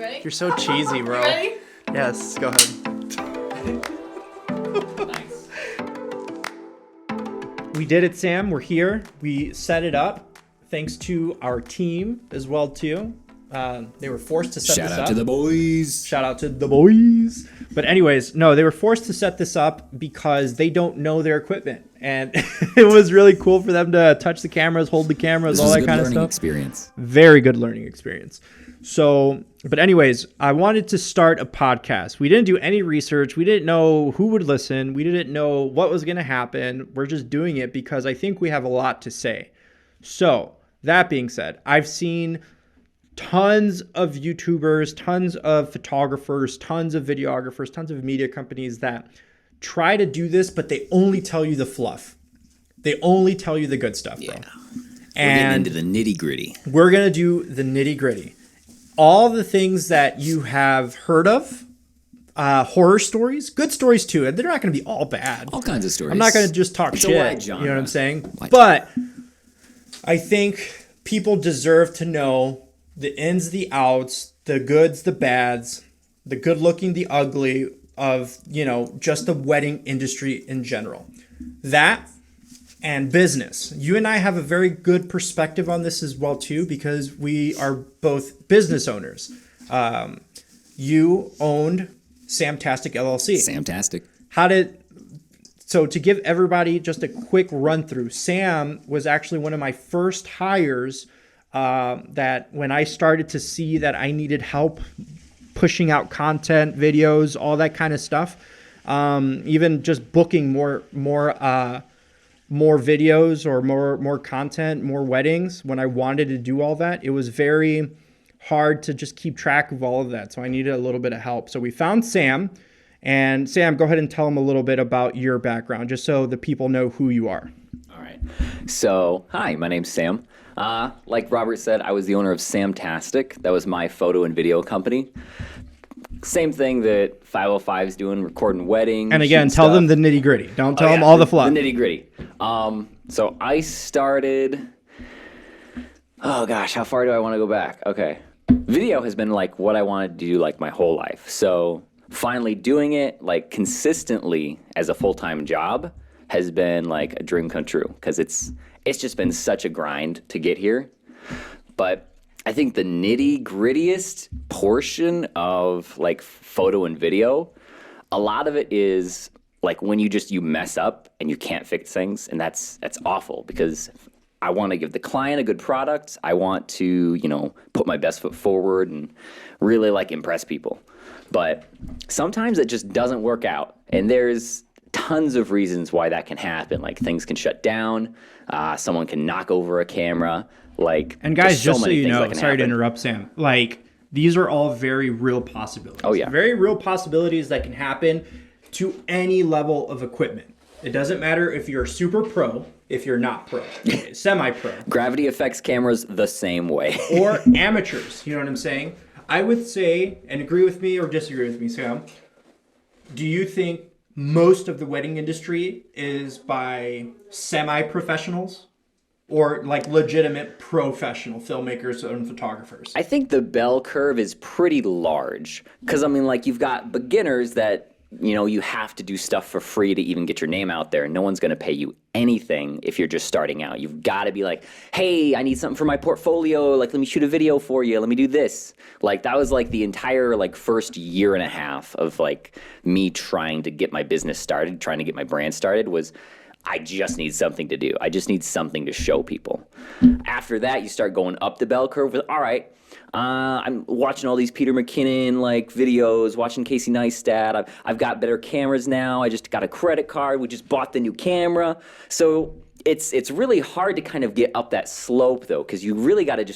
ready? You're so cheesy, bro. You ready? Yes, go ahead. Nice. We did it, Sam. We're here. We set it up thanks to our team as well, too. They were forced to set this up. Shout out to the boys. Shout out to the boys. But anyways, no, they were forced to set this up because they don't know their equipment. And it was really cool for them to touch the cameras, hold the cameras, all that kind of stuff. Experience. Very good learning experience. So, but anyways, I wanted to start a podcast. We didn't do any research. We didn't know who would listen. We didn't know what was going to happen. We're just doing it because I think we have a lot to say. So, that being said, I've seen tons of YouTubers, tons of photographers, tons of videographers, tons of media companies that try to do this, but they only tell you the fluff. They only tell you the good stuff, bro. Yeah. And we're getting into the nitty gritty. we're going to do the nitty gritty. All the things that you have heard of, horror stories, good stories too. And they're not going to be all bad. All kinds of stories. I'm not going to just talk It's a shit. wide You know genre. what I'm saying? Wide But I think people deserve to know the ins, the outs, the goods, the bads, the good looking, the ugly of, you know, just the wedding industry in general. That and business. You and I have a very good perspective on this as well too, because we are both business owners. You owned Samtastic LLC. Samtastic. So to give everybody just a quick run through, Sam was actually one of my first hires that when I started to see that I needed help pushing out content, videos, all that kind of stuff, even just booking more videos or more content, more weddings. When I wanted to do all that, it was very hard to just keep track of all of that. So I needed a little bit of help. So we found Sam. And Sam, go ahead and tell them a little bit about your background, just so the people know who you are. All right. So, hi, my name's Sam. Like Robert said, I was the owner of Samtastic. That was my photo and video company. Same thing that 505 is doing, recording weddings. And again, tell them the nitty gritty. Don't tell them all the fluff. The nitty gritty. So I started. Oh gosh, how far do I want to go back? Okay. Video has been like what I wanted to do like my whole life. So finally doing it like consistently as a full-time job has been like a dream come true because it's just been such a grind to get here. But I think the nitty grittiest portion of like photo and video, a lot of it is like when you mess up and you can't fix things, and that's awful because I want to give the client a good product. I want to, put my best foot forward and really like impress people. But sometimes it just doesn't work out. And there's tons of reasons why that can happen. Like things can shut down. Someone can knock over a camera. And guys, just so you know, sorry to happen. interrupt, Sam. These are all very real possibilities. Oh, yeah. Very real possibilities that can happen to any level of equipment. It doesn't matter if you're super pro, if you're not pro, semi-pro. Gravity affects cameras the same way. Or amateurs, you know what I'm saying? I would say, and agree with me or disagree with me, Sam, do you think most of the wedding industry is by semi-professionals or like legitimate professional filmmakers and photographers? I think the bell curve is pretty large because, you've got beginners that, you have to do stuff for free to even get your name out there. No one's going to pay you anything if you're just starting out. You've got to be like, hey, I need something for my portfolio. Let me shoot a video for you. Let me do this. That was the entire first year and a half of me trying to get my business started, trying to get my brand started was I just need something to do. I just need something to show people. After that, you start going up the bell curve with, all right, I'm watching all these Peter McKinnon videos, watching Casey Neistat. I've got better cameras now. I just got a credit card. We just bought the new camera. So it's really hard to kind of get up that slope though, because you really got to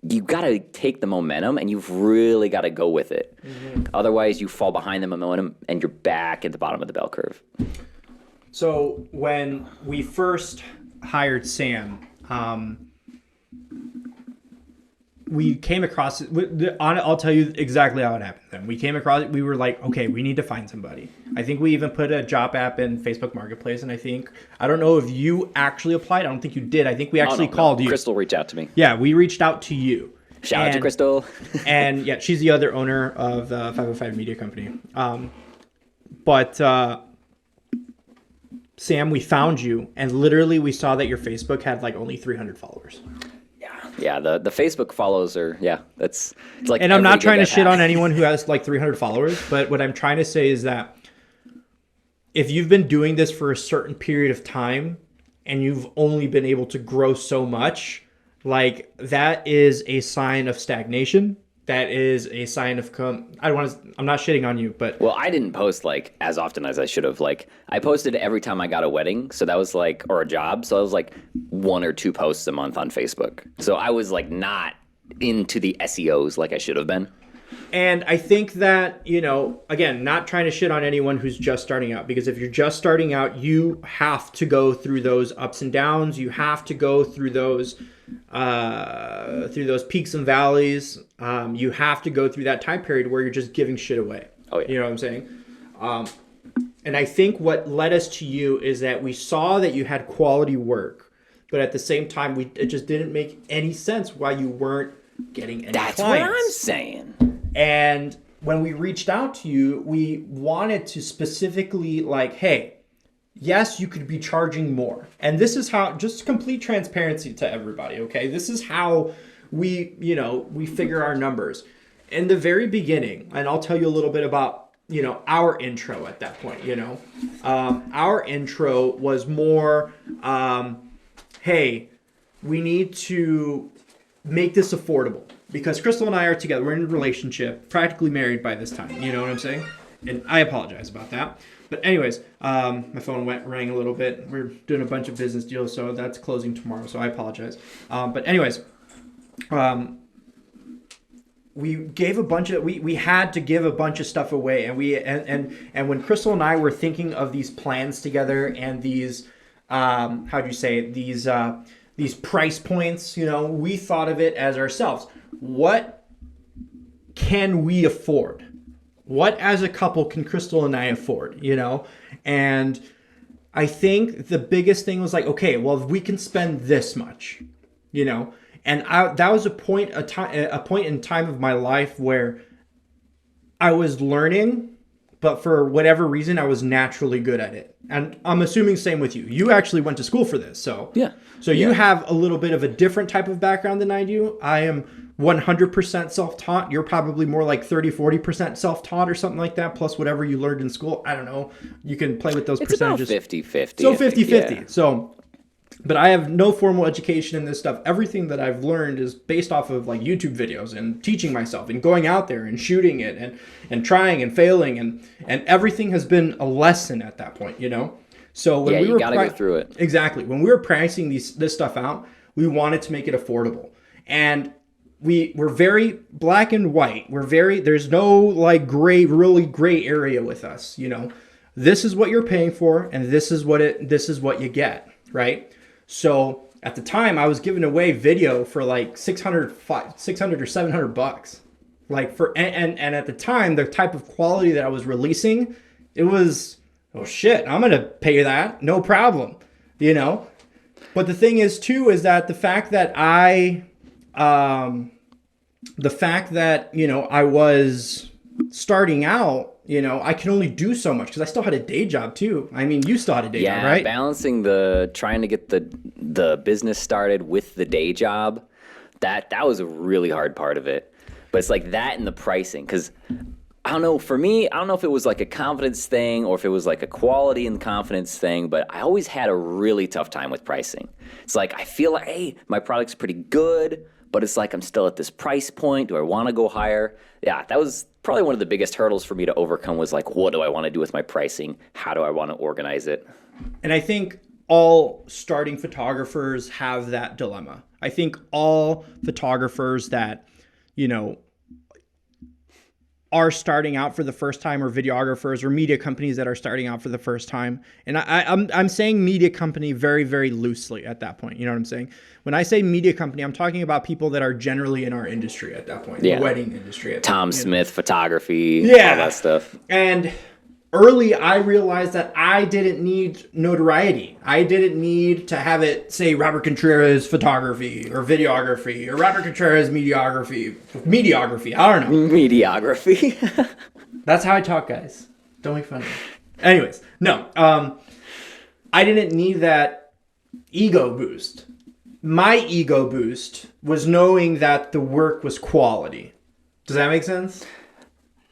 you got to take the momentum and you've really got to go with it. Mm-hmm. Otherwise, you fall behind the momentum and you're back at the bottom of the bell curve. So when we first hired Sam, we came across it. I'll tell you exactly how it happened then. We came across it. We were like, okay, we need to find somebody. I think we even put a job app in Facebook Marketplace. And I don't know if you actually applied. I don't think you did. I think we actually called you. Crystal reached out to me. Yeah, we reached out to you. Shout out to And- Crystal. And yeah, she's the other owner of the 505 Media Company. But Sam, we found you, and literally we saw that your Facebook had like only 300 followers. Yeah, the Facebook follows are it's like. And I'm not every trying to good shit that on anyone who has like 300 followers, but what I'm trying to say is that if you've been doing this for a certain period of time and you've only been able to grow so much, like that is a sign of stagnation. That is a sign of I'm not shitting on you, but Well, I didn't post like as often as I should have. Like I posted every time I got a wedding, so that was like, or a job, so I was like 1 or 2 posts a month on Facebook. So I was like not into the SEOs like I should have been. And I think that, you know, again, not trying to shit on anyone who's just starting out, because if you're just starting out, you have to go through those ups and downs. You have to go through those peaks and valleys. You have to go through that time period where you're just giving shit away. Oh, yeah. You know what I'm saying? And I think what led us to you is that we saw that you had quality work, but at the same time, it just didn't make any sense why you weren't getting any That's clients. what I'm saying. And when we reached out to you, we wanted to specifically like, hey, yes, you could be charging more. And this is how, just complete transparency to everybody, okay? This is how we figure our numbers. In the very beginning, and I'll tell you a little bit about, our intro at that point, our intro was more, hey, we need to make this affordable. Because Crystal and I are together. We're in a relationship, practically married by this time. You know what I'm saying? And I apologize about that. But anyways, my phone rang a little bit. We're doing a bunch of business deals, so that's closing tomorrow. So I apologize. But anyways, we gave we had to give a bunch of stuff away, and when Crystal and I were thinking of these plans together and these these price points, we thought of it as ourselves. What can we afford? What as a couple can Crystal and I afford, And I think the biggest thing was like, okay, well, if we can spend this much, and that was a point in time of my life where I was learning, but for whatever reason, I was naturally good at it. And I'm assuming same with you. You actually went to school for this, so Yeah. So you have a little bit of a different type of background than I do. I am 100% self-taught. You're probably more like 30-40% self-taught or something like that, plus whatever you learned in school. I don't know. You can play with those It's percentages. about 50-50. So I think, 50-50. yeah. So, but I have no formal education in this stuff. Everything that I've learned is based off of like YouTube videos and teaching myself and going out there and shooting it and trying and failing and everything has been a lesson at that point, So when we you were gotta go through it. Exactly. When we were pricing this stuff out, we wanted to make it affordable. And we're very black and white. There's no like really gray area with us, This is what you're paying for and this is what you get, right? So at the time I was giving away video for like 600 or $700. Like and at the time, the type of quality that I was releasing, it was, oh shit, I'm going to pay that. No problem. But the thing is too, is that the fact that I was starting out, I can only do so much because I still had a day job too. I mean, you still had a day job, right? Balancing trying to get the business started with the day job, that was a really hard part of it. But it's like that and the pricing, because I don't know, for me, I don't know if it was like a confidence thing or if it was like a quality and confidence thing, but I always had a really tough time with pricing. It's like, I feel like, hey, my product's pretty good, but it's like I'm still at this price point. Do I want to go higher? Yeah, that was probably one of the biggest hurdles for me to overcome, was like, what do I want to do with my pricing? How do I want to organize it? And I think all starting photographers have that dilemma. I think all photographers that, are starting out for the first time, or videographers or media companies that are starting out for the first time. And I'm saying media company very, very loosely at that point. You know what I'm saying? When I say media company, I'm talking about people that are generally in our industry at that point, the wedding industry. Tom Smith photography, Yeah. all that stuff. And early I realized that I didn't need notoriety. I didn't need to have it say Robert Contreras photography or videography or Robert Contreras mediography. I don't know. Mediocrity. That's how I talk, guys. Don't make fun of me. Anyways, no. I didn't need that ego boost. My ego boost was knowing that the work was quality. Does that make sense?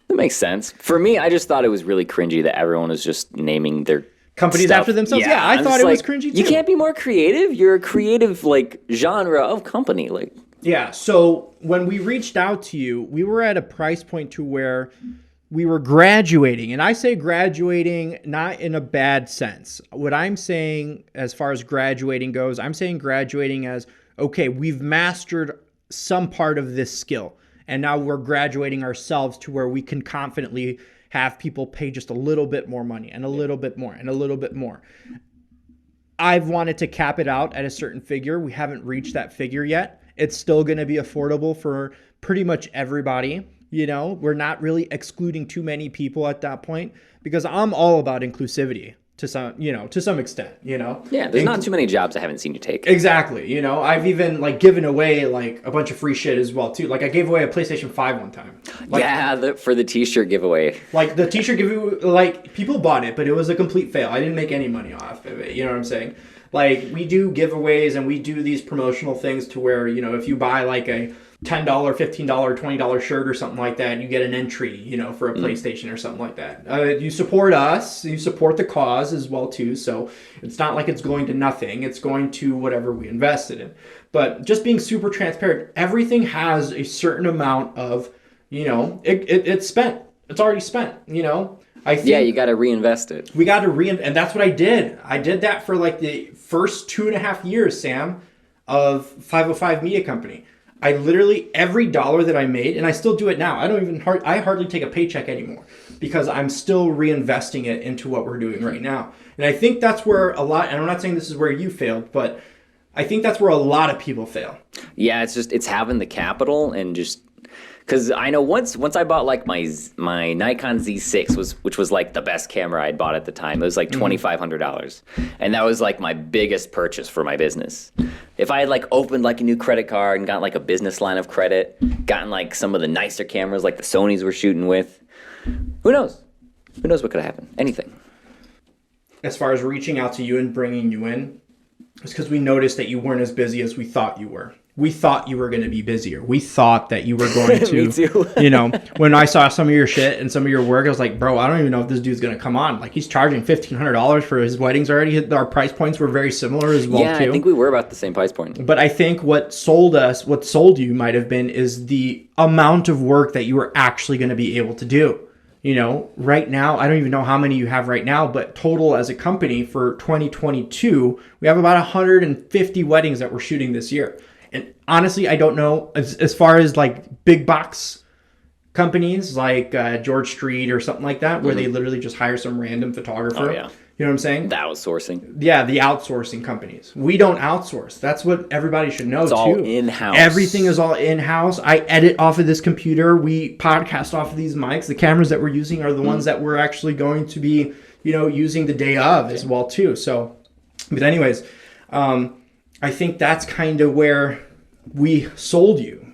That makes sense. For me, I just thought it was really cringy that everyone was just naming their Companies stuff. after themselves? Yeah, I I'm thought just it was like, cringy too. You can't be more creative. You're a creative like genre of company. Like, Yeah, so when we reached out to you, we were at a price point to where we were graduating. And I say graduating not in a bad sense. What I'm saying as far as graduating goes, I'm saying graduating as, okay, we've mastered some part of this skill. And now we're graduating ourselves to where we can confidently have people pay just a little bit more money and a little bit more and a little bit more. I've wanted to cap it out at a certain figure. We haven't reached that figure yet. It's still going to be affordable for pretty much everybody. You know, we're not really excluding too many people at that point because I'm all about inclusivity to some extent, yeah, there's not too many jobs I haven't seen you take. Exactly. I've even given away a bunch of free shit as well too. I gave away a PlayStation 5 one time. For the t-shirt giveaway. The t-shirt giveaway, people bought it, but it was a complete fail. I didn't make any money off of it. You know what I'm saying? We do giveaways and we do these promotional things to where, if you buy a $10, $15, $20 shirt or something like that, you get an entry, for a PlayStation or something like that. You support us, you support the cause as well too. So it's not like it's going to nothing. It's going to whatever we invested in. But just being super transparent, everything has a certain amount of, it's spent. It's already spent, I think you got to reinvest it. we got to and that's what I did. I did that for the first 2.5 years, Sam, of 505 Media Company. I literally, every dollar that I made, and I still do it now. I hardly take a paycheck anymore because I'm still reinvesting it into what we're doing right now. And I think that's where a lot, and I'm not saying this is where you failed, but I think that's where a lot of people fail. Yeah, it's having the capital and just, because I know once I bought my Nikon Z6 which was the best camera I'd bought at the time. It was $2,500, and that was my biggest purchase for my business. If I had opened a new credit card and got a business line of credit, gotten some of the nicer cameras the Sonys we're shooting with, who knows? Who knows what could happen? Anything. As far as reaching out to you and bringing you in, it's because we noticed that you weren't as busy as we thought you were. We thought you were going to be busier. We thought that you were going to, Me too. When I saw some of your shit and some of your work, I was like, bro, I don't even know if this dude's going to come on. He's charging $1,500 for his weddings already. Our price points were very similar as well, yeah, too. I think we were about the same price point. But I think what sold you might have been is the amount of work that you were actually going to be able to do. Right now, I don't even know how many you have right now, but total as a company for 2022, we have about 150 weddings that we're shooting this year. And honestly, I don't know as far as big box companies like George Street or something like that, where they literally just hire some random photographer. Oh, yeah. You know what I'm saying? That was sourcing. Yeah, the outsourcing companies. We don't outsource. That's what everybody should know, It's too. all in-house. Everything is all in-house. I edit off of this computer. We podcast off of these mics. The cameras that we're using are the ones that we're actually going to be, using the day of as well, too. So, but anyways, I think that's kind of where we sold you,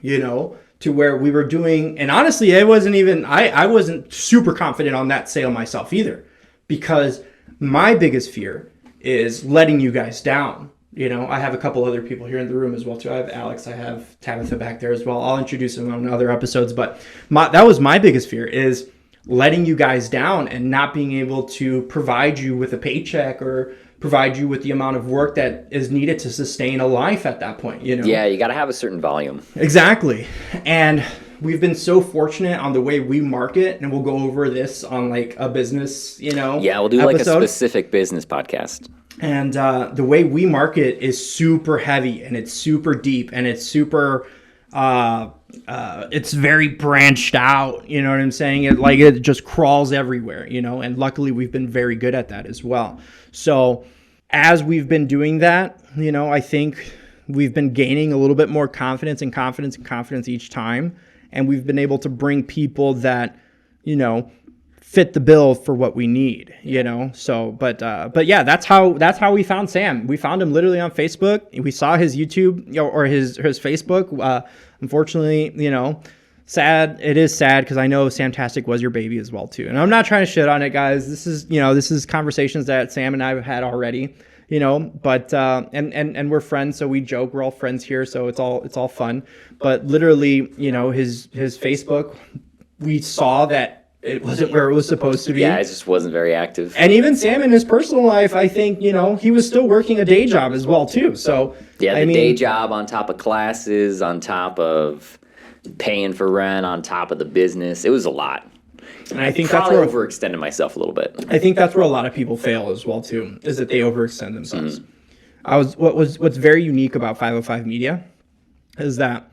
to where we were doing. And honestly, it wasn't even, I wasn't super confident on that sale myself either, because my biggest fear is letting you guys down. I have a couple other people here in the room as well, too. I have Alex, I have Tabitha back there as well. I'll introduce them on other episodes, but that was my biggest fear, is letting you guys down and not being able to provide you with a paycheck or provide you with the amount of work that is needed to sustain a life at that point, Yeah, you got to have a certain volume. Exactly. And we've been so fortunate on the way we market, and we'll go over this on a business, Yeah, we'll do episode. a specific business podcast. And the way we market is super heavy, and it's super deep, and it's super it's very branched out, you know what I'm saying? It just crawls everywhere, and luckily we've been very good at that as well. So as we've been doing that, I think we've been gaining a little bit more confidence each time. And we've been able to bring people that, fit the bill for what we need, you know? So, but yeah, that's how we found Sam. We found him literally on Facebook. We saw his YouTube, you know, or his Facebook. Unfortunately, you know, it is sad because I know Samtastic was your baby as well too. And I'm not trying to shit on it, guys. This is conversations that Sam and I have had already, you know, but, and we're friends. So we joke, we're all friends here. So it's all fun, but literally, you know, his Facebook, we saw that it wasn't where it was supposed to be. Yeah, it just wasn't very active. And even Sam in his personal life, I think, you know, he was still working a day job as well too. So yeah, the day job on top of classes, on top of paying for rent, on top of the business. It was a lot. And I think Probably that's where overextended myself a little bit. I think that's where a lot of people fail as well too, is that they overextend themselves. What's very unique about 505 Media is that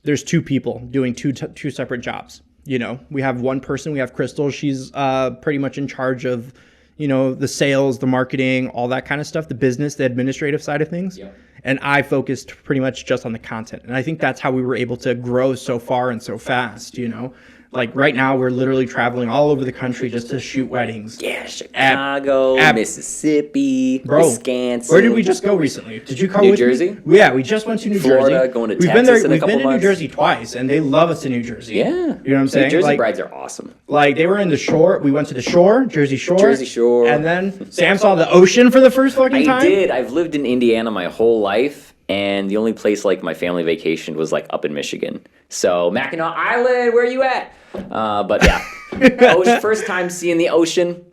there's two people doing two separate jobs. You know, we have one person, we have Crystal. She's pretty much in charge of, you know, the sales, the marketing, all that kind of stuff, the business, the administrative side of things. Yep. And I focused pretty much just on the content. And I think that's how we were able to grow so far and so fast, you know. Like right now, we're literally traveling all over the country just to shoot weddings. Yeah, Chicago, Mississippi, Wisconsin. Where did we just go recently? Did you come New with Jersey? Me? Yeah, we just went to New Jersey. Florida, going to We've Texas in a We've couple been to months. New Jersey twice, and they love us in New Jersey. Yeah. You know what I'm saying? New Jersey like, brides are awesome. Like they were in the shore. We went to the shore, Jersey Shore. Jersey Shore. And then Sam saw the ocean for the first fucking time. I did. I've lived in Indiana my whole life, and the only place like my family vacationed was like up in Michigan. So Mackinac Island, where are you at? But yeah, first time seeing the ocean.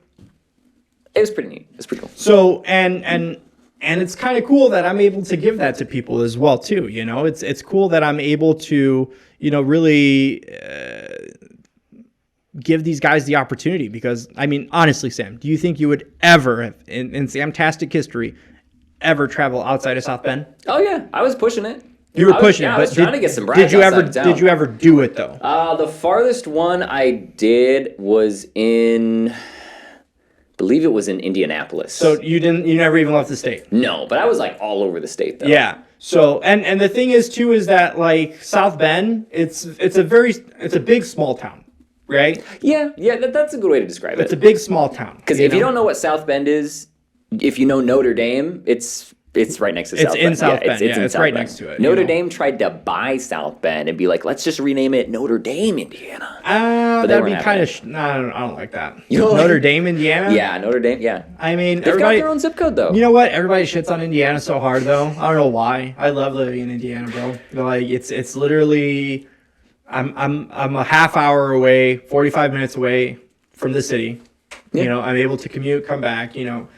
It was pretty neat. It was pretty cool. So and it's kind of cool that I'm able to give that to people as well too. You know, it's cool that I'm able to, you know, really give these guys the opportunity, because I mean, honestly, Sam, do you think you would ever have in Samtastic history ever travel outside of South Bend? Oh yeah, I was pushing it. You were pushing it, I but was trying to get some brides. Did you ever do it though? The farthest one I did was I believe it was in Indianapolis. So you never even left the state? No, but I was like all over the state though. Yeah. So and the thing is too is that like South Bend, it's a big small town, right? Yeah, that's a good way to describe it. It's a big small town. Because if you don't know what South Bend is, if you know Notre Dame, it's right next to South Bend. It's in South Bend. It's right Bend. next to it. Notre Dame tried to buy South Bend and be like, let's just rename it Notre Dame, Indiana. That'd be kind of. No, I don't like that. You know, Notre Dame, Indiana. Yeah, Notre Dame. Yeah. I mean, they've got their own zip code though. You know what? Everybody shits on Indiana so hard though. I don't know why. I love living in Indiana, bro. Like it's literally, I'm a half hour away, 45 minutes away from the city. Yeah. You know, I'm able to commute, come back. You know,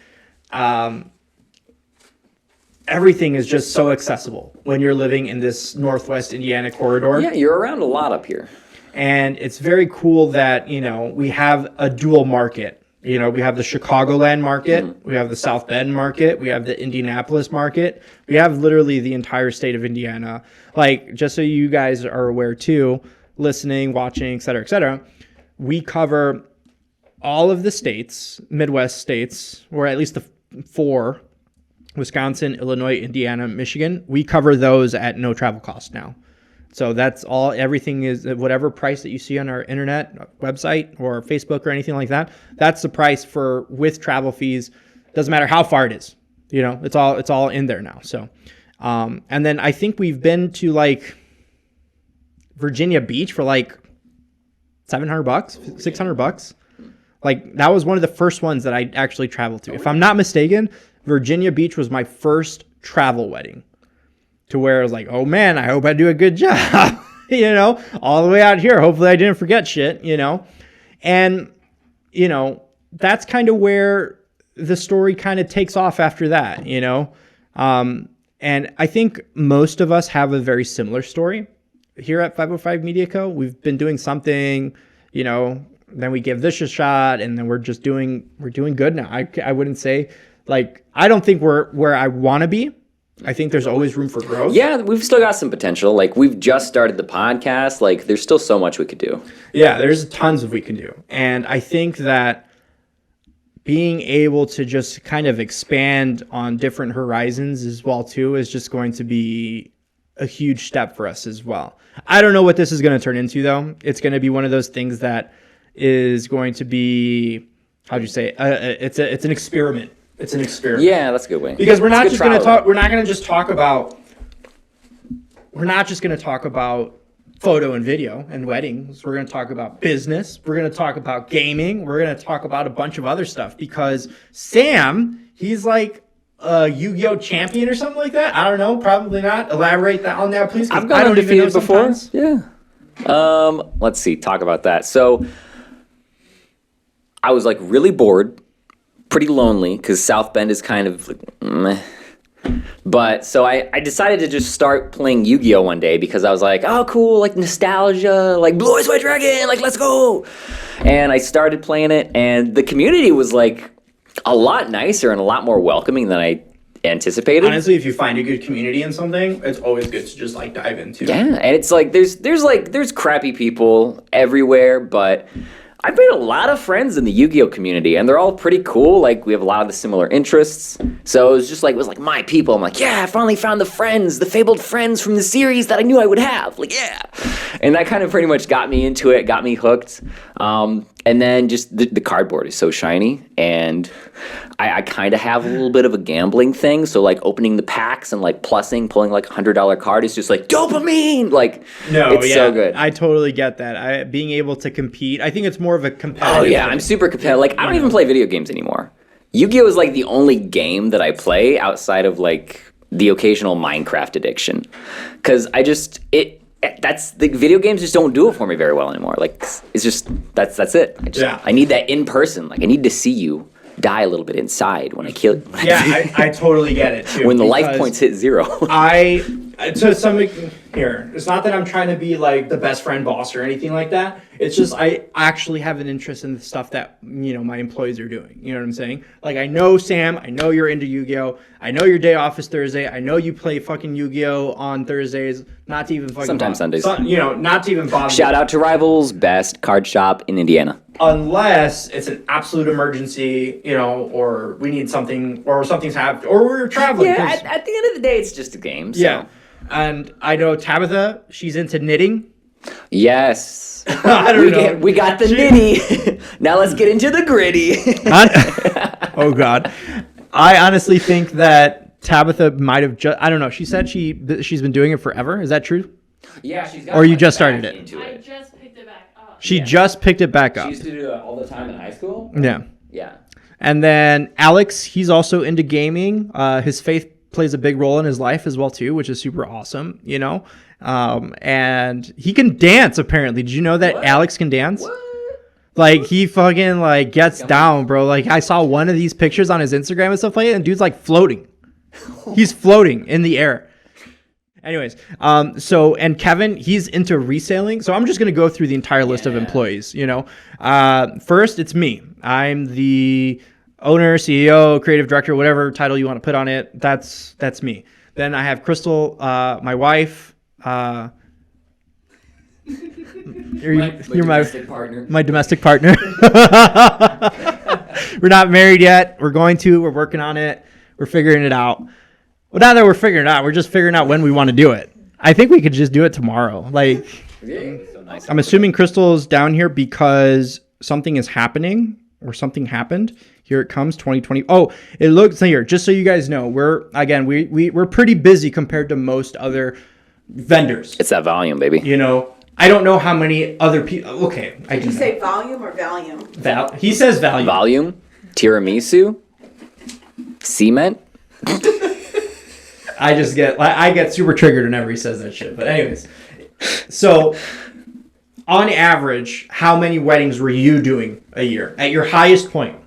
everything is just so accessible when you're living in this Northwest Indiana corridor. Yeah, you're around a lot up here. And it's very cool that, you know, we have a dual market. You know, we have the Chicagoland market, we have the South Bend market, we have the Indianapolis market. We have literally the entire state of Indiana. Like, just so you guys are aware too, listening, watching, et cetera, we cover all of the states, Midwest states, or at least the four: Wisconsin, Illinois, Indiana, Michigan. We cover those at no travel cost now. So that's all, everything is whatever price that you see on our internet website or Facebook or anything like that. That's the price with travel fees. Doesn't matter how far it is, you know, it's all in there now. So, and then I think we've been to like Virginia Beach for like $700, $600. Like that was one of the first ones that I actually traveled to. If I'm not mistaken, Virginia Beach was my first travel wedding, to where I was like, oh man, I hope I do a good job, you know, all the way out here. Hopefully I didn't forget shit, you know? And, you know, that's kind of where the story kind of takes off after that, you know? And I think most of us have a very similar story here at 505 Media Co. We've been doing something, you know, then we give this a shot, and then we're doing good now. I wouldn't say, like, I don't think we're where I want to be. I think there's always room for growth. Yeah, we've still got some potential. Like, we've just started the podcast. Like, there's still so much we could do. Yeah, there's tons of we can do. And I think that being able to just kind of expand on different horizons as well, too, is just going to be a huge step for us as well. I don't know what this is going to turn into, though. It's going to be one of those things that, is going to be, how'd you say? It's an experiment. It's an experiment. Yeah, that's a good way. Because we're It's a not good just going to trial. talk. We're not going to just talk about. We're not just going to talk about photo and video and weddings. We're going to talk about business. We're going to talk about gaming. We're going to talk about a bunch of other stuff because Sam, he's like a Yu-Gi-Oh champion or something like that. I don't know. Probably not. Elaborate on that, please. 'Cause I've gone I don't even know undefeated before. sometimes. Yeah. Let's see. Talk about that. So I was like really bored, pretty lonely because South Bend is kind of like, meh. But so I decided to just start playing Yu-Gi-Oh one day because I was like, oh, cool, like nostalgia, like Blue Eyes White Dragon, like let's go. And I started playing it, and the community was like a lot nicer and a lot more welcoming than I anticipated. Honestly, if you find a good community in something, it's always good to just like dive into. Yeah, and it's like there's crappy people everywhere, but I've made a lot of friends in the Yu-Gi-Oh community, and they're all pretty cool. Like, we have a lot of the similar interests. So it was like my people. I'm like, yeah, I finally found the fabled friends from the series that I knew I would have. Like, yeah. And that kind of pretty much got me into it, got me hooked. And then just the cardboard is so shiny, and I kind of have a little bit of a gambling thing. So like opening the packs and like pulling like $100 card is just like dopamine. Like, it's so good. I totally get that. Being able to compete, I think it's more of a competitive. Oh yeah, thing. I'm super competitive. Like, I don't even play video games anymore. Yu-Gi-Oh is like the only game that I play outside of like the occasional Minecraft addiction, because that's the video games just don't do it for me very well anymore. Like, it's just that's it. I need that in person. Like, I need to see you die a little bit inside when I kill. I totally get it too. When the life because points hit zero. It's not that I'm trying to be like the best friend boss or anything like that. It's just I actually have an interest in the stuff that my employees are doing. You know what I'm saying? Like, I know Sam, I know you're into Yu-Gi-Oh. I know your day off is Thursday. I know you play fucking Yu-Gi-Oh on Thursdays. Not to even fucking Sometimes Sundays. Not to even bother. Shout out to Rivals, best card shop in Indiana. Unless it's an absolute emergency, or we need something, or something's happened, or we're traveling. Yeah, at the end of the day, it's just a game. So. Yeah. And I know Tabitha, she's into knitting. Yes. I don't know. We got the nitty. Now let's get into the gritty. Oh, God. I honestly think that Tabitha might have just, I don't know. She said she's been doing it forever. Is that true? Yeah, she's got. Or you just started it? Into I it. just picked it back up. She just picked it back She up. used to do it all the time in high school. Yeah. Yeah. And then Alex, he's also into gaming. His faith plays a big role in his life as well too, which is super awesome, and he can dance apparently. Did you know that Alex can dance? What? Like, he fucking like gets down, bro. Like, I saw one of these pictures on his Instagram and stuff like that, and dude's like floating. He's floating in the air. Anyways, and Kevin, he's into reselling. So I'm just gonna go through the entire list of employees. First, it's me. I'm the owner, CEO, creative director, whatever title you want to put on it. That's me. Then I have Crystal, my wife. You're my domestic partner. We're not married yet. We're working on it. We're figuring it out. Well, now that we're figuring it out, we're just figuring out when we want to do it. I think we could just do it tomorrow. Like, So nice. I'm assuming Crystal's down here because something is happening or something happened. Here it comes, 2020. Oh, it looks here. Just so you guys know, we're pretty busy compared to most other vendors. It's that volume, baby. I don't know how many other people. Okay, I Did do you know. say volume or Valium? He says value. Volume, tiramisu, cement. I get super triggered whenever he says that shit. But anyways, so on average, how many weddings were you doing a year at your highest point?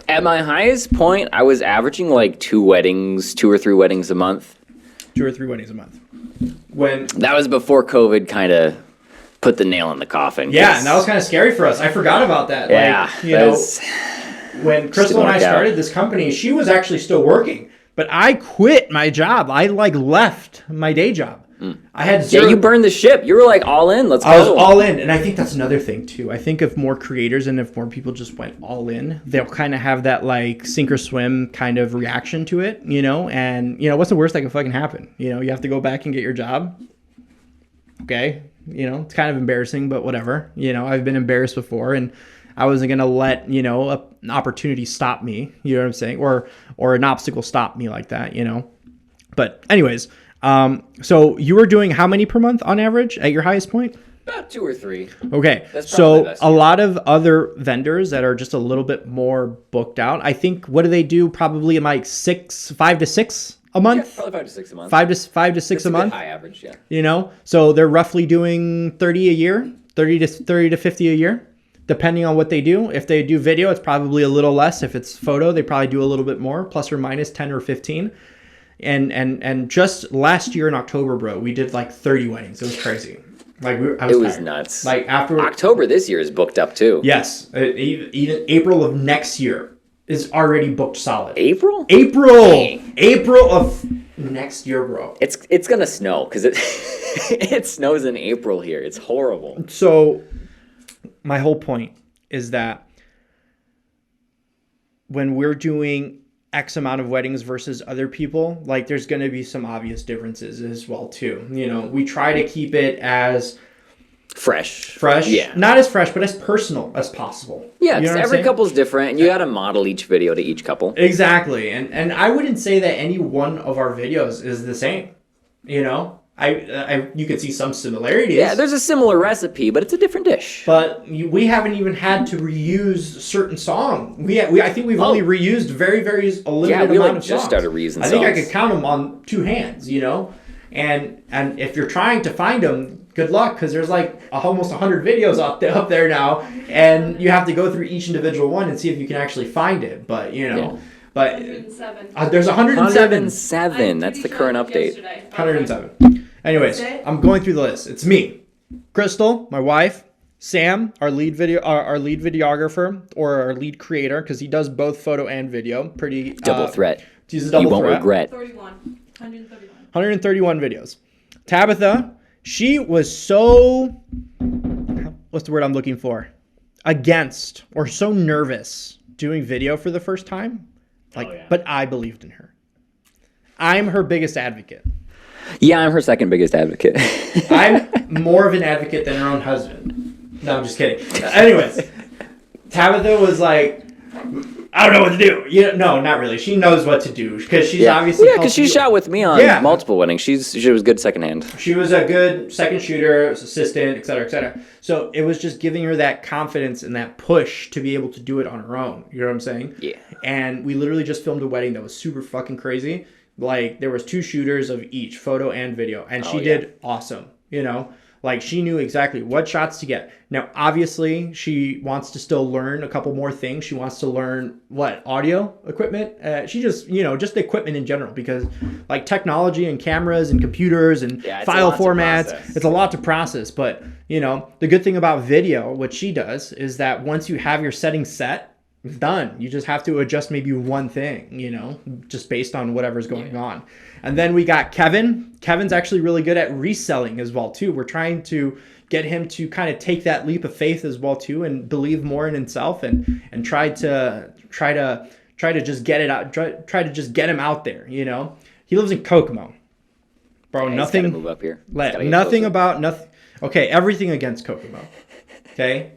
At my highest point, I was averaging like 2 or 3 weddings a month. 2 or 3 weddings a month. When That was before COVID kind of put the nail in the coffin. yeah, and that was kind of scary for us. I forgot about that. Yeah, When Crystal and I work out. started this company, she was actually still working, but I quit my job. I left my day job. I had yeah, zero. you burned the ship. You were like all in. Let's go. I was all in, and I think that's another thing too. I think if more creators and if more people just went all in, they'll kind of have that like sink or swim kind of reaction to it, And what's the worst that can fucking happen? You have to go back and get your job. Okay, You know, it's kind of embarrassing, but whatever. You know, I've been embarrassed before, and I wasn't going to let, you know, an opportunity stop me. You know what I'm saying? Or an obstacle stop me like that, you know? But anyways, so you were doing how many per month on average at your highest point? About 2 or 3. Okay. That's probably So best a year. lot of other vendors that are just a little bit more booked out, I think, what do they do? Probably like 5 to 6 a Yeah, month? probably 5 to 6 a month. Five to six That's a good month, high average, yeah. you know? So they're roughly doing 30 a year, 30 to 50 a year, depending on what they do. If they do video, it's probably a little less. If it's photo, they probably do a little bit more, plus or minus 10 or 15. And just last year in October, bro, we did like 30 weddings. It was crazy. Like I It was tired. nuts. Like after October this year is booked up too. yes, even April of next year is already booked solid. April? April of next year, bro. It's gonna snow because it it snows in April here. It's horrible. So my whole point is that when we're doing X amount of weddings versus other people, like there's going to be some obvious differences as well too. You know, we try to keep it as Fresh. fresh, not as fresh, but as personal as possible. Yeah, You know because what I'm every saying? couple's different, and you got to model each video to each couple. Exactly. And I wouldn't say that any one of our videos is the same. You know, I you could see some similarities. Yeah, there's a similar recipe, but it's a different dish. But we haven't even had to reuse certain song. I think we've only reused very a limited we, amount like, of just songs. started reusing I think I songs. could count them on 2 hands, you know. And if you're trying to find them, good luck, because there's like almost 100 videos up there now, and you have to go through each individual one and see if you can actually find it. But you know, Yeah. but 107. there's 107. 107. That's the current update. 107. Anyways, That's it? I'm going through the list. It's me, Crystal, my wife, Sam, our lead videographer or our lead creator, because he does both photo and video. Pretty Double threat. He's a double You won't threat. regret. 131. 131 videos. Tabitha, she was so, what's the word I'm looking for? Against or so nervous doing video for the first time. But I believed in her. I'm her biggest advocate. Yeah, I'm her second biggest advocate. I'm more of an advocate than her own husband. No, I'm just kidding. Anyways, Tabitha was like, I don't know what to do. No, not really. She knows what to do because she's obviously because she shot with me on Yeah. multiple weddings. She was good secondhand. She was a good second shooter, assistant, et cetera, et cetera. So it was just giving her that confidence and that push to be able to do it on her own. You know what I'm saying? Yeah. And we literally just filmed a wedding that was super fucking crazy. Like there was 2 shooters of each, photo and video, and she did awesome. You know, like she knew exactly what shots to get. Now, obviously, she wants to still learn a couple more things. She wants to learn audio equipment. She just, just equipment in general, because like technology and cameras and computers and Yeah, it's a file lot to formats, process. it's a lot to process. But the good thing about video, what she does, is that once you have your settings set, it's done. You just have to adjust maybe one thing, just based on whatever's going on. And then we got Kevin. Kevin's actually really good at reselling as well too. We're trying to get him to kind of take that leap of faith as well too, and believe more in himself, and try to just get it out. Try to just get him out there. He lives in Kokomo, bro. He's nothing. gotta move up here. He's gotta get Nothing closer. about nothing. Okay, everything against Kokomo. Okay.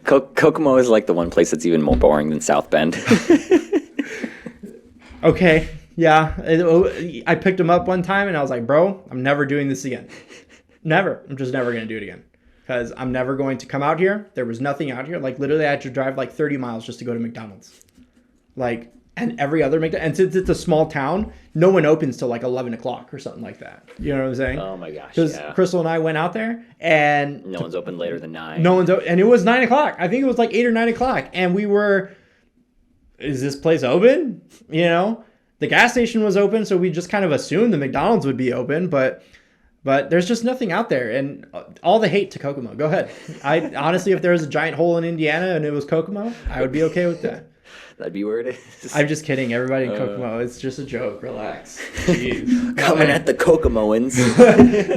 Kokomo is like the one place that's even more boring than South Bend. Okay, yeah. I picked him up one time and I was like, bro, I'm never doing this again. Never. I'm just never going to do it again. Because I'm never going to come out here. There was nothing out here. Like, literally, I had to drive like 30 miles just to go to McDonald's. Like, and every other McDonald's. And since it's a small town, no one opens till like 11 o'clock or something like that. You know what I'm saying? Oh my gosh, Because yeah. Crystal and I went out there and No one's open later than 9. and it was 9 o'clock. I think it was like 8 or 9 o'clock. And we were, is this place open? The gas station was open, so we just kind of assumed the McDonald's would be open, but there's just nothing out there. And all the hate to Kokomo. Go ahead. I honestly, if there was a giant hole in Indiana and it was Kokomo, I would be okay with that. That'd be where it is. I'm just kidding. Everybody in Kokomo, it's just a joke. Relax. Jeez. Coming at the Kokomoans.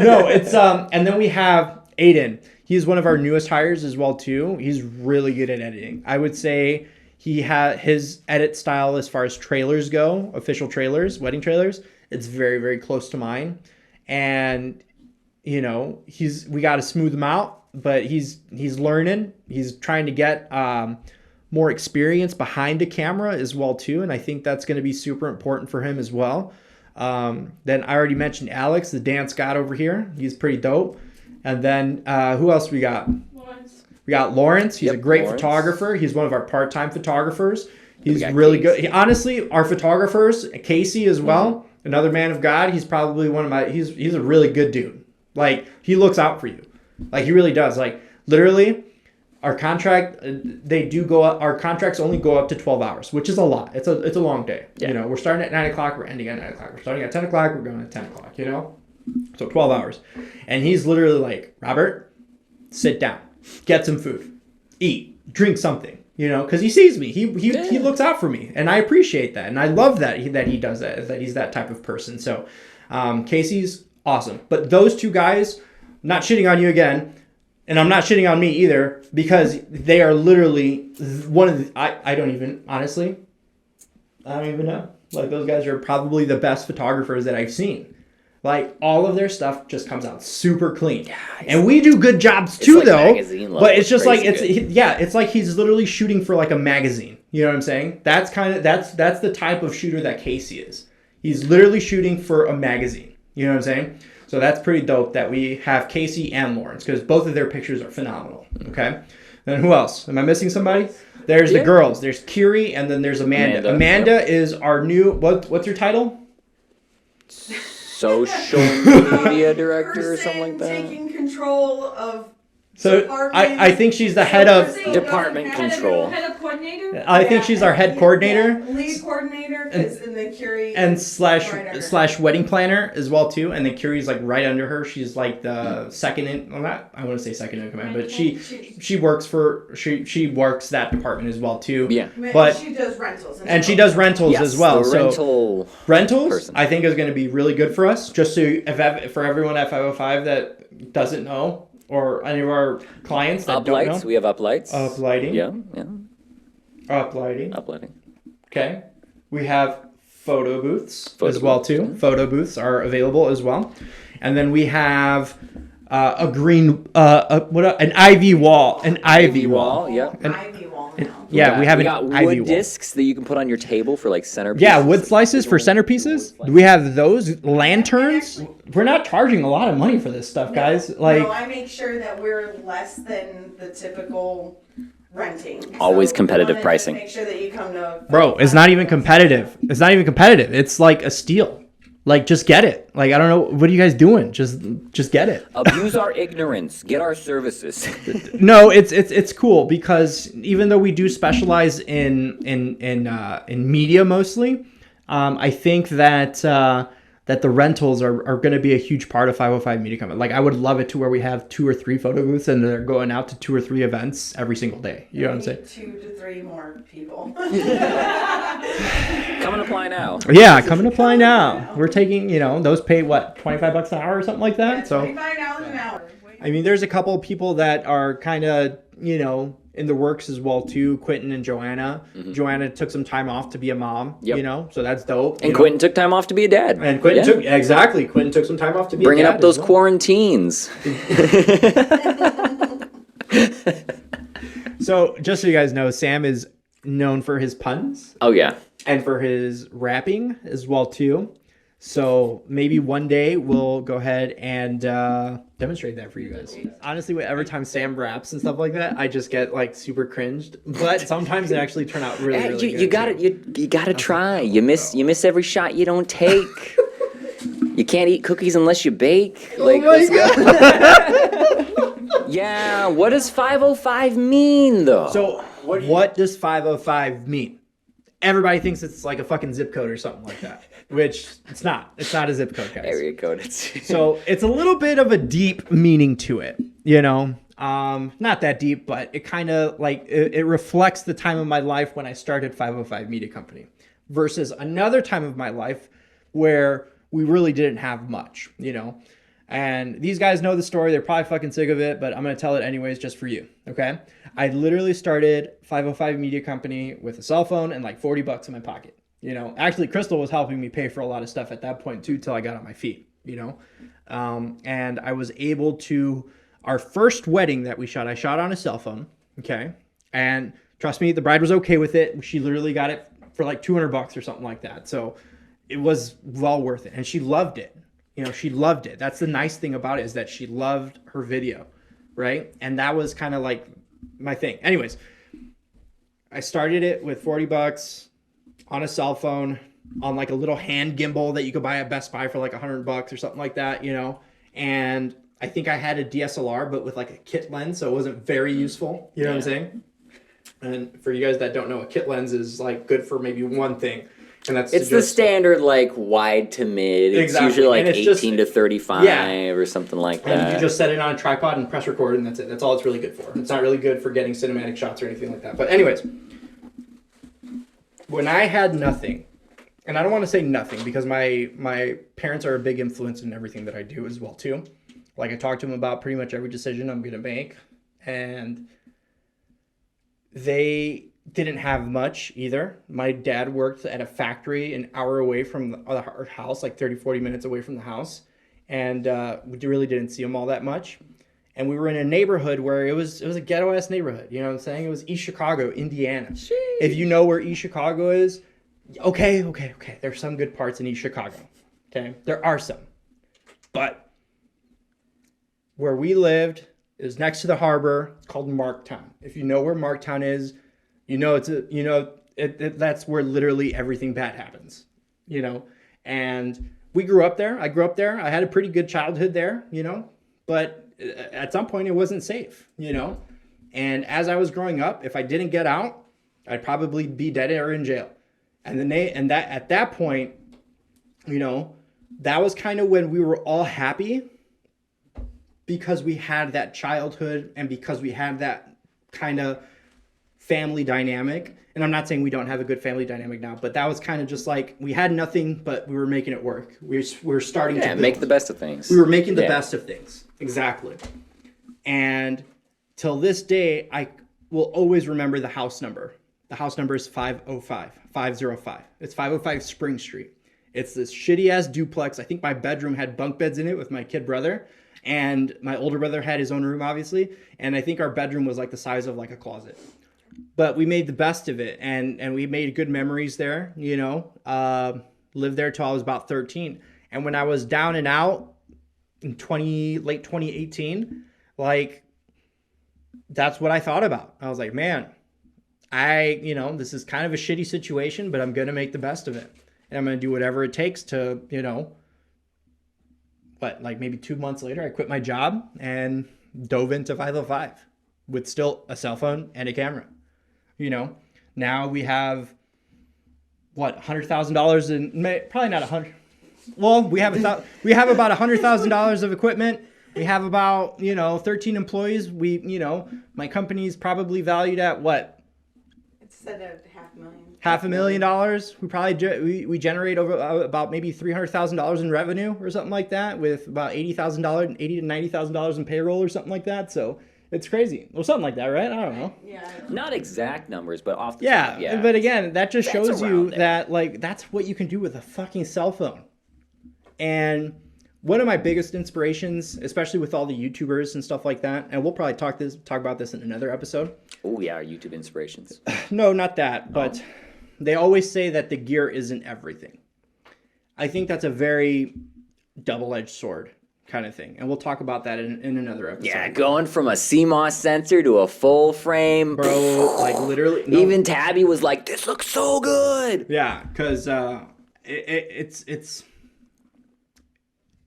No, it's and then we have Aiden. He's one of our newest hires as well too. He's really good at editing. I would say he had his edit style as far as trailers go, official trailers, wedding trailers. It's very, very close to mine. And we got to smooth him out, but he's learning. He's trying to get more experience behind the camera as well too, and I think that's going to be super important for him as well. Then I already mentioned Alex, the dance god over here. He's pretty dope. And then who else we got? Lawrence. We got Lawrence. He's a great Lawrence. photographer. He's one of our part-time photographers. He's got really Casey. good. Honestly, our photographers, Casey as well, another man of God. He's probably one of my. He's a really good dude. Like, he looks out for you. Like, he really does. Like, literally, our contract, our contracts only go up to 12 hours, which is a lot. It's a long day. Yeah. We're starting at 9 o'clock, we're ending at 9 o'clock. We're starting at 10 o'clock, we're going at 10 o'clock, So 12 hours. And he's literally like, Robert, sit down, get some food, eat, drink something, because he sees me. He looks out for me, and I appreciate that. And I love that he does that he's that type of person. So Casey's awesome. But those two guys, not shitting on you again, and I'm not shitting on me either, because they are literally one of the, I don't even know. Like, those guys are probably the best photographers that I've seen. Like, all of their stuff just comes out super clean. Yeah, and we do good jobs too, like though. magazine level. But it's just like, Crazy it's like he's literally shooting for like a magazine. You know what I'm saying? That's the type of shooter that Casey is. He's literally shooting for a magazine. You know what I'm saying? So that's pretty dope that we have Casey and Lawrence, because both of their pictures are phenomenal. Okay. Then who else? Am I missing somebody? There's the girls. There's Kiri, and then there's Amanda. Amanda is our new, what's your title? Social media director or something like that. Taking control of. So I think she's the head of Department control. Head of coordinator. I think she's our head coordinator. Yeah, lead coordinator, and then Curie. And right under her. slash wedding planner as well too. And then Curie's like right under her. She's like the second in, well, not, I want to say second in command, but she works that department as well too. Yeah. But she does rentals. and she does rentals Yes, as well. the Rentals, person. I think, is going to be really good for us. Just so for everyone at 505 that doesn't know, or any of our clients that don't know. Uplights. We have uplights. Uplighting. Yeah. Uplighting. Uplighting. Okay. We have photo booths Photo as well booths, too. yeah. Photo booths are available as well. And then we have an ivy wall. An ivy wall. Yeah. Ivy wall now. Yeah, we have we an got ivy wood wall. discs that you can put on your table for like centerpieces. Yeah, wood slices for centerpieces. We have those lanterns. We're not charging a lot of money for this stuff, guys. Like, no, I make sure that we're less than the typical renting. Always So competitive we wanna pricing. Make sure that you come to. bro, it's not even competitive. It's not even competitive. It's like a steal. Like, just get it. Like, I don't know, what are you guys doing? Just get it. Abuse our ignorance. Get our services. No, it's cool, because even though we do specialize in media mostly, I think that the rentals are going to be a huge part of 505 Media Company. Like, I would love it to where we have 2 or 3 photo booths and they're going out to 2 or 3 events every single day. You know what I'm saying? 2 to 3 more people. Come and apply now. Yeah, come and apply now. We're taking, those pay what, $25 an hour or something like that. So $25 an hour. I mean, there's a couple of people that are kind of, in the works as well too. Quentin and Joanna. Mm-hmm. Joanna took some time off to be a mom. Yep. So that's dope. And Quentin took time off to be a dad. And Quentin Quentin took some time off to be Bringing a dad up those as well. quarantines. So just so you guys know, Sam is known for his puns Oh yeah. and for his rapping as well too. So maybe one day we'll go ahead and demonstrate that for you guys. Honestly, every time Sam raps and stuff like that, I just get like super cringed. But sometimes it actually turn out really, really good. You gotta try. You miss every shot you don't take. You can't eat cookies unless you bake. Like, Oh my God. yeah. What does 505 mean though? So what does 505 mean? Everybody thinks it's like a fucking zip code or something like that, which it's not. It's not a zip code, guys. Area code. So it's a little bit of a deep meaning to it, not that deep, but it kind of like it reflects the time of my life when I started 505 Media Company versus another time of my life where we really didn't have much, And these guys know the story. They're probably fucking sick of it, but I'm going to tell it anyways just for you, okay? I literally started 505 Media Company with a cell phone and like $40 in my pocket. Actually, Crystal was helping me pay for a lot of stuff at that point too till I got on my feet. you know? And I was able to, our first wedding that we shot, I shot on a cell phone. Okay. And trust me, the bride was okay with it. She literally got it for like $200 or something like that. So it was well worth it. And she loved it. You know, she loved it. That's the nice thing about it, is that she loved her video. Right. And that was kind of like my thing. Anyways, I started it with $40 on a cell phone, on like a little hand gimbal that you could buy at Best Buy for like $100 or something like that, you know? And I think I had a DSLR, but with like a kit lens, so it wasn't very useful. You know what I'm saying? And for you guys that don't know, a kit lens is like good for maybe one thing. And that's It's the standard like wide to mid. It's Exactly. usually like And it's 18 to 35 Yeah. or something like And that. you just set it on a tripod and press record, and that's it. That's all it's really good for. It's not really good for getting cinematic shots or anything like that. But anyways, when I had nothing, and I don't want to say nothing because my parents are a big influence in everything that I do as well too. Like I talk to them about pretty much every decision I'm going to make, and they didn't have much either. My dad worked at a factory an hour away from our house, like 30, 40 minutes away from the house. And we really didn't see him all that much. And we were in a neighborhood where it was a ghetto-ass neighborhood. You know what I'm saying? It was East Chicago, Indiana. Sheesh. If you know where East Chicago is, okay. There's some good parts in East Chicago. Okay? There are some. But where we lived is next to the harbor. It's called Marktown. If you know where Marktown is, you know that's where literally everything bad happens, you know. And we grew up there. I grew up there. I had a pretty good childhood there, you know. But at some point, it wasn't safe, you know. And as I was growing up, if I didn't get out, I'd probably be dead or in jail. And at that point, you know, that was kind of when we were all happy, because we had that childhood and because we had that kind of family dynamic. And I'm not saying we don't have a good family dynamic now, but that was kind of just like, we had nothing, but we were making it work. We were starting to build. Make the best of things. We were making the best of things. Exactly. And till this day, I will always remember the house number. The house number is 505. It's 505 Spring Street. It's this shitty ass duplex. I think my bedroom had bunk beds in it with my kid brother. And my older brother had his own room, obviously. And I think our bedroom was like the size of like a closet. But we made the best of it. And we made good memories there, you know. Lived there till I was about 13. And when I was down and out in late 2018, like, that's what I thought about. I was like, man, this is kind of a shitty situation, but I'm going to make the best of it. And I'm going to do whatever it takes to, you know, maybe 2 months later, I quit my job and dove into 505 with still a cell phone and a camera. You know, now we have $100,000 in, probably not 100. Well, we have about $100,000 of equipment. We have about, 13 employees. My company's probably valued at what? Instead of $500,000. We probably we generate over about maybe $300,000 in revenue or something like that, with about $80,000 to $90,000 in payroll or something like that. So it's crazy. Well, something like that, right? I don't know. Yeah. Not exact numbers, but off the top, Yeah. But again, that just That's shows around you there. that that's what you can do with a fucking cell phone. And one of my biggest inspirations, especially with all the YouTubers and stuff like that, and we'll probably talk about this in another episode. Oh yeah, our YouTube inspirations. No, not that, but they always say that the gear isn't everything. I think that's a very double-edged sword kind of thing, and we'll talk about that in another episode. Yeah, going from a CMOS sensor to a full frame. Bro, like literally. No. Even Tabby was like, "This looks so good." Yeah, because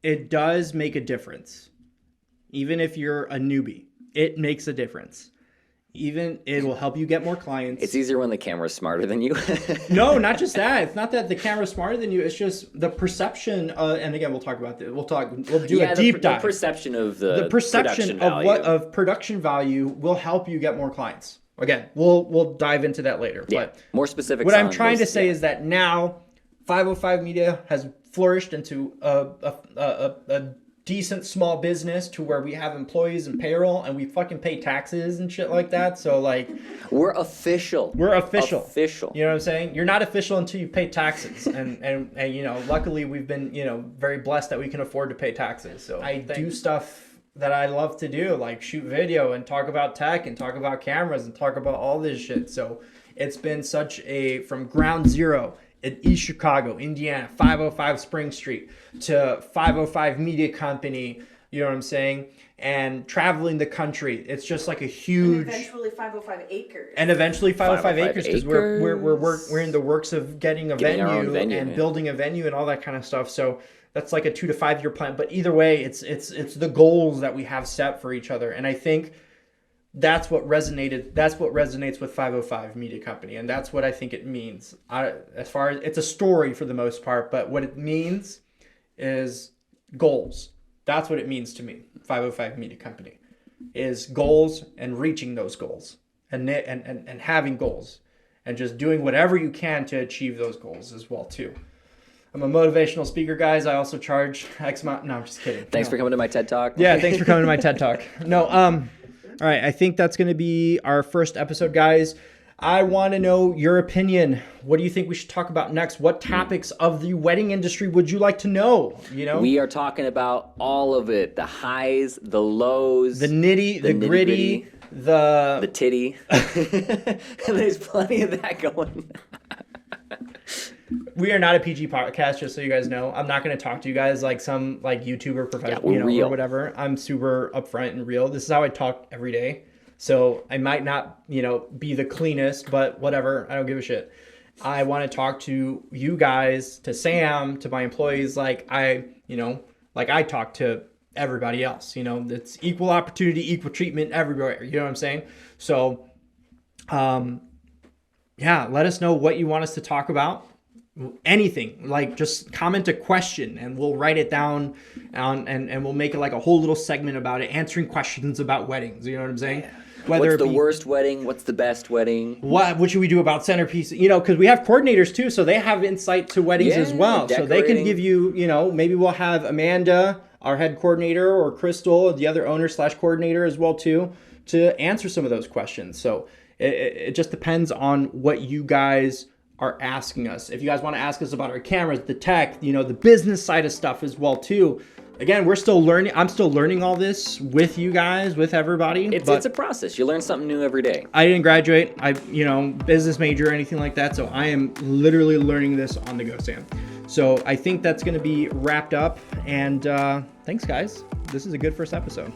it does make a difference. Even if you're a newbie, it makes a difference. Even it will help you get more clients. It's easier when the camera's smarter than you. No, not just that. It's not that the camera's smarter than you. It's just the perception. And again, we'll talk about this. We'll do a deep dive. The perception of the perception of production value will help you get more clients. Again, we'll dive into that later. Yeah, but more specific. What I'm trying to say is that now 505 Media has flourished into a decent small business to where we have employees and payroll and we fucking pay taxes and shit like that. So like We're official. we're official. Official. You know what I'm saying? You're not official until you pay taxes. And you know, luckily we've been, you know, very blessed that we can afford to pay taxes. So I do stuff that I love to do, like shoot video and talk about tech and talk about cameras and talk about all this shit. So it's been such a, from ground zero in East Chicago, Indiana, 505 Spring Street, to 505 Media Company, you know what I'm saying? And traveling the country. It's just like a And huge... eventually 505 acres. And eventually 505 505 acres, because we're in the works of getting a Getting our own venue venue, and yeah. building a venue and all that kind of stuff. So that's like a 2 to 5 year plan. But either way, it's the goals that we have set for each other. And I think that's what resonates with 505 Media Company, and that's what I think it means. As far as it's a story for the most part, but what it means is goals. That's what it means to me. 505 Media Company is goals and reaching those goals and having goals and just doing whatever you can to achieve those goals as well too. I'm a motivational speaker, guys. I also charge X amount. No, I'm just kidding. Thanks for coming to my TED Talk. Yeah, thanks for coming to my TED Talk. No, all right, I think that's going to be our first episode, guys. I want to know your opinion. What do you think we should talk about next? What topics of the wedding industry would you like to know? You know, We are talking about all of it. The highs, the lows, the nitty, the gritty, the titty. There's plenty of that going. We are not a PG podcast, just so you guys know. I'm not going to talk to you guys like some like YouTuber professional, we're real. or whatever. I'm super upfront and real. This is how I talk every day. So I might not, be the cleanest, but whatever. I don't give a shit. I want to talk to you guys, to Sam, to my employees, like I talk to everybody else. It's equal opportunity, equal treatment everywhere. You know what I'm saying? So, yeah, let us know what you want us to talk about. Anything, like just comment a question and we'll write it down and we'll make it like a whole little segment about it, answering questions about weddings. You know what I'm saying? Whether What's it the be, worst wedding? What's the best wedding? what should we do about centerpiece? Because we have coordinators too, so they have insight to weddings as well. So they can decorating. give you, maybe we'll have Amanda, our head coordinator, or Crystal, the other owner / coordinator as well too, to answer some of those questions. So it just depends on what you guys are asking us. If you guys want to ask us about our cameras, the tech, the business side of stuff as well too. Again, we're still learning. I'm still learning all this with you guys, with everybody. It's a process. You learn something new every day. I didn't graduate. I, business major or anything like that. So I am literally learning this on the go, Sam. So I think that's going to be wrapped up. And thanks, guys. This is a good first episode.